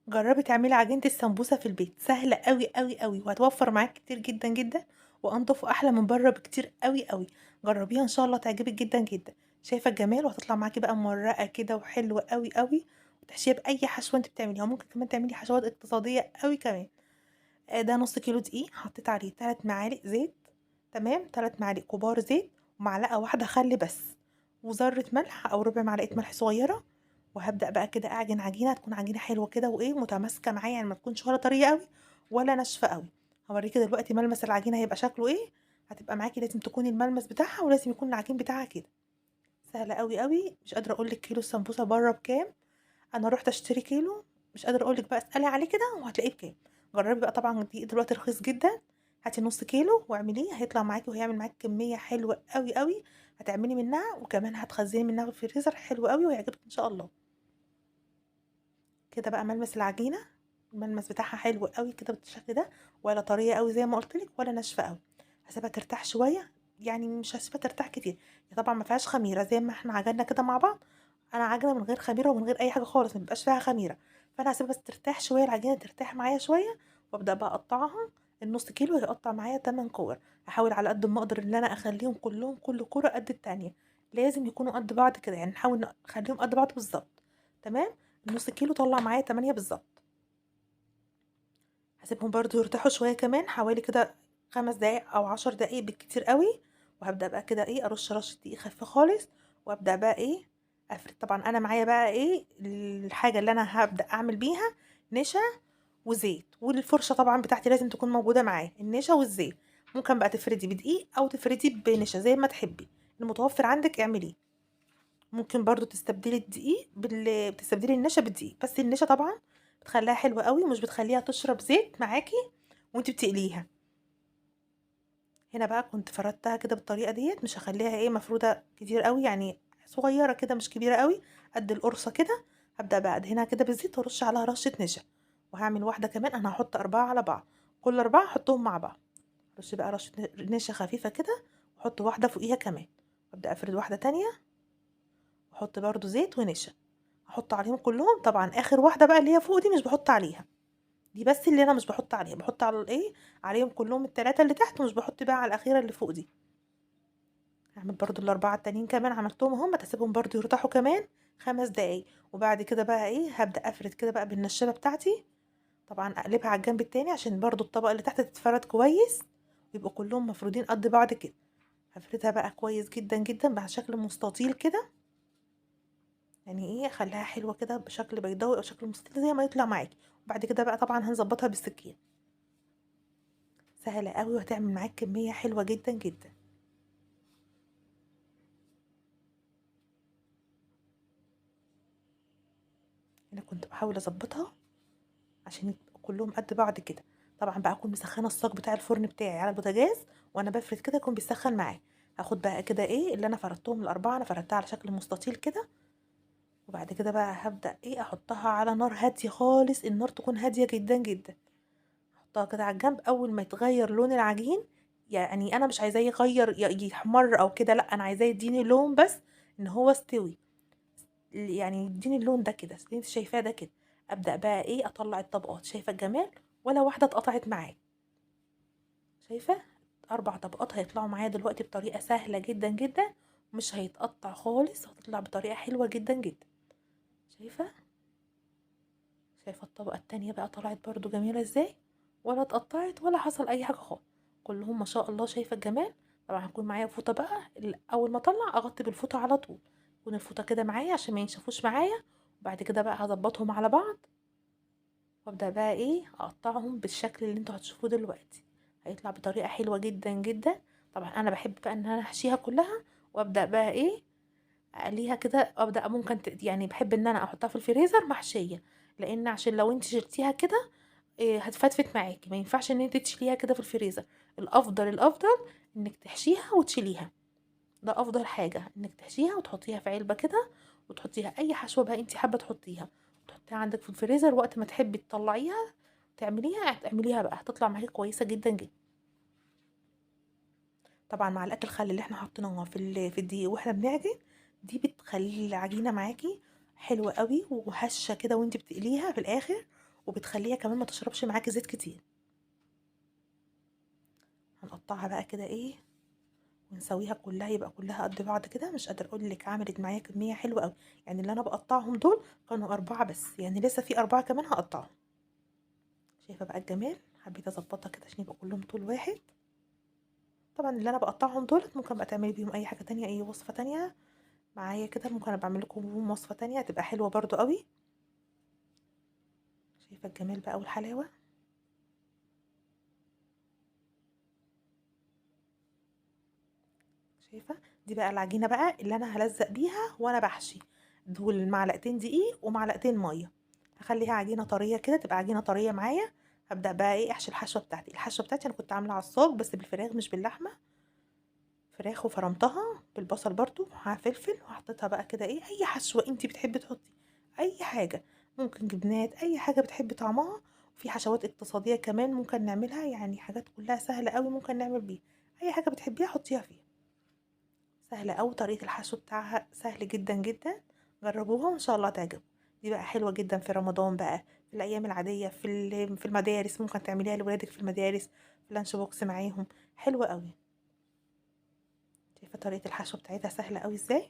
جربي تعملي عجينة السمبوسة في البيت، سهلة أوي، أوي، أوي، وهتوفّر معاكِ كتير جدًا، جدًا، وأنضف وأحلى من برّه بكتير أوي، أوي. جربيها إن شاء الله تعجبِك جدًا، جدًا. شايفة الجمال؟ وهتطلع معاكِ بقى مورقة كده وحلوة أوي، أوي، وتحشيها بأي حشوة أنتِ بتعمليها، وممكن كمان تعملي حشوات اقتصادية أوي كمان. ده نُص كيلو دقيق، حطيت عليه 3 معالق زيت، تمام، 3 معالق كبار زيت، ومعلقة واحدة خل بس، وذرة ملح أو ربع معلقة ملح صغيرة. وهابدأ بقى كده أعجن عجينة تكون عجينة حلوة كده وإيه متماسكة معايا، يعني ما تكونش ولا طرية أوي ولا ناشفة أوي. هاوريكِ دلوقتي ملمس العجينة هيبقى شكله إيه. هتبقى معاكِ لازم تكون الملمس بتاعها ولازم يكون العجين بتاعها كده. سهلة أوي، أوي، مش قادرة أقول لِك كيلو السمبوسة برّه بكام. أنا رُحت أشتري كيلو، مش قادرة أقول لِك بقى، اسألي عليه كده وهتلاقيه بكام. جرّبي بقى، طبعًا الدقيق دلوقتي رخيص جدًا. هاتي نُص كيلو واعمليه، هيطلع معاكِ وهيعمل معاكِ كمية حلوة أوي، أوي. هتعملي منها وكمان هتخزّني منها في الفريزر حلو أوي وهيعجبِك إن شاء الله. كده بقى ملمس العجينة، الملمس بتاعها حلو أوي كده بالشكل ده، ولا طرية أوي زي ما قُلت لِك ولا ناشفة أوي. هاسيبها ترتاح شوية، يعني مش هاسيبها ترتاح كتير. هي طبعًا ما فيهاش خميرة زي ما إحنا عجننا كده مع بعض. أنا عاجنة من غير خميرة ومن غير أي حاجة خالص، ما بيبقاش فيها خميرة. فأنا هاسيبها بس ترتاح شوية، العجينة ترتاح معايا شوية، وأبدأ بقى أقطّعها. النُص كيلو هيقطّع معايا 8 كور. هاحاول على قد ما أقدر إن أنا أخلّيهم كلّهم كل كورة قد التانية. لازم يكونوا قد بعض كده، يعني نحاول نخلّيهم قد بعض بالضبط. تمام. النُص كيلو طلّع معايا 8 بالضبط. هاسيبهم برضه يرتاحوا شوية كمان حوالي كده 5 دقايق أو 10 دقايق بالكتير أوي. وهابدأ بقى كده إيه أرُش رشة دقيق خفيفة خالص. وأبدأ بقى إيه أفرد. طبعًا أنا معايا بقى إيه الحاجة اللي أنا هابدأ أعمل بيها، نشا وزيت، والفرشة طبعًا بتاعتي لازم تكون موجودة معايا، النشا والزيت. ممكن بقى تفردي بدقيق أو تفردي بنشا زي ما تحبي، المتوفر عندِك اعمليه. ممكن برضه تستبدلي النشا بالدقيق، بس النشا طبعًا بتخلّيها حلوة أوي ومش بتخلّيها تشرب زيت معاكِ وأنتِ بتقليها. هنا بقى كنت فردتها كده بالطريقة ديّة، مش هاخلّيها إيه مفرودة كتير أوي، يعني صغيّرة كده مش كبيرة أوي، قد القرصة كده. هابدأ بقى أدهنها كده بالزيت وأرُش عليها رشة نشا. وهاعمل واحدة كمان، أنا هاحط 4 على بعض، كل 4 أحطهم مع بعض. أرُش بقى رشة نشا خفيفة كده، وأحط واحدة فوقيها كمان. وأبدأ أفرد واحدة تانية، وأحط برضه زيت ونشا. أحط عليهم كلّهم، طبعًا آخر واحدة بقى اللي هي فوق دي مش باحط عليها. دي بس اللي أنا مش باحط عليها، باحط على الإيه، عليهم كلّهم ال3 اللي تحت، ومش باحط بقى على الأخيرة اللي فوق دي. هاعمل برضه ال4 التانيين كمان عملتهم أهُم، هاسيبهم برضه يرتاحوا كمان 5 دقايق. وبعد كده بقى إيه، هابدأ أفرد كده بقى بالنشابة بتاعتي. طبعًا أقلبها على الجنب التاني عشان برضه الطبقة اللي تحت تتفرد كويس، ويبقوا كلّهم مفرودين قد بعض كده. هافردها بقى كويس جدًا، جدًا، على شكل مستطيل كده. يعني إيه، أخلّيها حلوة كده بشكل بيضاوي أو شكل مستطيل زي ما يطلع معاكِ. وبعد كده بقى طبعًا هنضبّطها بالسكينة. سهلة أوي وهتعمل معاك كمية حلوة جدًا، جدًا. أنا كنت باحاول أضبّطها عشان يبقوا كلّهم قد بعض كده. طبعًا بقى أكون مسخّنة الصاج بتاع الفرن بتاعي على البوتاجاز، وأنا بافرد كده يكون بيسخّن معايا. هاخد بقى كده إيه اللي أنا فردتهم ال4، أنا فردتها على شكل مستطيل كده. وبعد كده بقى هابدأ إيه أحطها على نار هادية خالص، النار تكون هادية جدًا، جدًا. أحطها كده على الجنب، أول ما يتغيّر لون العجين، يعني أنا مش عايزاه يغيّر يحمَر أو كده، لأ، أنا عايزاه يدّيني لون بس إن هو استوي. يعني يدّيني اللون ده كده، اللي أنتِ شايفاه ده كده. أبدأ بقى إيه أطلّع الطبقات، شايفة الجمال؟ ولا واحدة اتقطعت معايا. شايفة؟ 4 طبقات هيطلعوا معايا دلوقتي بطريقة سهلة جدًا، جدًا. مش هيتقطّع خالص، هتطلع بطريقة حلوة جدًا، جدًا. شايفة؟ شايفة الطبقة التانية بقى طلعت برضه جميلة إزاي؟ ولا اتقطّعت ولا حصل أي حاجة خالص. كلّهم ما شاء الله، شايفة الجمال؟ طبعًا هيكون معايا فوطة بقى، أول ما أطلّع أغطّي بالفوطة على طول. تكون الفوطة كده معايا عشان ما ينشفوش معايا. وبعد كده بقى هاضبّطهم على بعض. وابدأ بقى ايه اقطعهم بالشكل اللي انتوا هتشوفوه دلوقتي. هيطلع بطريقة حلوة جدا، جدا. طبعا انا بحب بقى ان انا احشيها كلها. وابدأ بقى ايه اقليها كده. ابدأ ممكن يعني بحب ان انا احطها في الفريزر محشية. لان عشان لو انت شلتيها كده إيه هتفتفت معاكي، ما ينفعش ان انت تشيليها كده في الفريزر. الافضل، الافضل انك تحشيها وتشيليها. ده افضل حاجة انك تحشيها وتحطيها في علبة كده. وتحطيها اي حشوة بقى انت حابة تحطيها. تحطيها عندك في الفريزر، وقت ما تحبي تطلعيها اعمليها بقى، هتطلع معاكي كويسة جدا، جدا. طبعا معلقة الخل اللي احنا حطيناها في الدقيق واحنا بنعجن، دي بتخلي العجينة معاكي حلوة قوي وهشة كده وانت بتقليها في الاخر. وبتخليها كمان ما تشربش معاكي زيت كتير. هنقطعها بقى كده ايه ونسويها كلها، يبقى كلها قد بعض كده. مش قادره اقول لك عملت معايا كميه حلوه قوي. يعني اللي انا بقطعهم دول كانوا 4 بس، يعني لسه في 4 كمان هقطعهم. شايفه بقى الجمال؟ حبيت اظبطها كده عشان يبقى كلهم طول واحد. طبعا اللي انا بقطعهم دولت ممكن بقى تعملي بيهم اي حاجه تانية، اي وصفه تانية معايا كده. ممكن ابقى اعمل لكم بيهم وصفه تانية هتبقى حلوه برضو قوي. شايفه الجمال بقى والحلاوه؟ شايفه؟ دي بقى العجينه بقى اللي انا هلزق بيها وانا بحشي. دول معلقتين دقيق ومعلقتين ميه. هخليها عجينه طريه كده، تبقى عجينه طريه معايا. هبدا بقى ايه احشي الحشوه بتاعتي. الحشوه بتاعتي انا كنت عامله عصاج بس بالفراخ مش باللحمه. فراخ وفرمتها بالبصل برضو مع فلفل، وحطيتها بقى كده ايه اي حشوه انتي بتحبي تحطي. اي حاجه، ممكن جبنات، اي حاجه بتحبي طعمها. وفي حشوات اقتصاديه كمان ممكن نعملها، يعني حاجات كلها سهله قوي ممكن نعمل بيها. اي حاجه بتحبيها حطيها فيها. سهلة أوي، طريقة الحشو بتاعها سهل جدا جدا. جربوها وإن شاء الله تعجبكم. دي بقى حلوة جدا في رمضان بقى، في الأيام العادية، في المدارس ممكن تعمليها لولادك في المدارس، في لانش بوكس معاهم. حلوة أوي. شايفة طريقة الحشو بتاعتها سهلة أوي ازاي؟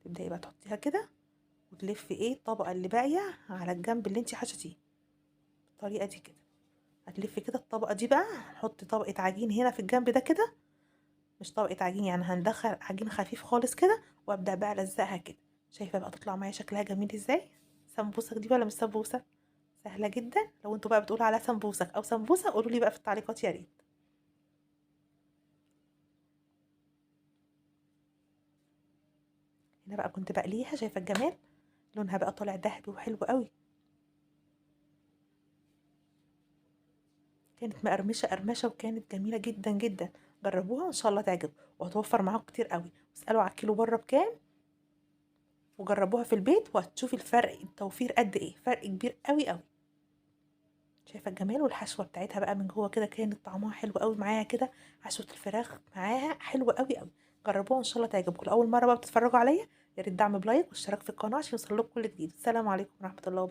تبدأي بقى تحطيها كده وتلفي ايه الطبقة اللي باقية على الجنب اللي انتي حشتيه بالطريقة دي كده. هتلفي كده الطبقة دي بقى، هنحط طبقة عجين هنا في الجنب ده كده. مش طبقة عجين، يعني هندخل عجين خفيف خالص كده وابدأ بقى الزقها كده. شايفة بقى تطلع معايا شكلها جميل ازاي؟ سمبوسك دي ولا مش سمبوسة؟ سهلة جدا. لو انتوا بقى بتقولوا عليها سمبوسك او سمبوسة قولوا لي بقى في التعليقات يا ريت. هنا بقى كنت بقليها، شايفة الجمال؟ لونها بقى طالع ذهبي وحلو قوي. كانت مقرمشة قرمشة وكانت جميلة جدا جدا. جربوها وان شاء الله تعجبكم وهتوفر معاكم كتير قوي. واسألوا على الكيلو بره بكام، وجربوها في البيت وهتشوفي الفرق، التوفير قد ايه، فرق كبير قوي قوي. شايفه الجمال؟ والحشوه بتاعتها بقى من جوه كده كانت طعمها حلو قوي معاها كده. حشوه الفراخ معاها حلوه قوي قوي. جربوها ان شاء الله تعجبكم. اول مره بقى بتتفرجوا عليا، يا ريت دعم بلايك واشتراك في القناه عشان يوصل لكم كل جديد. السلام عليكم ورحمه الله وبركاته.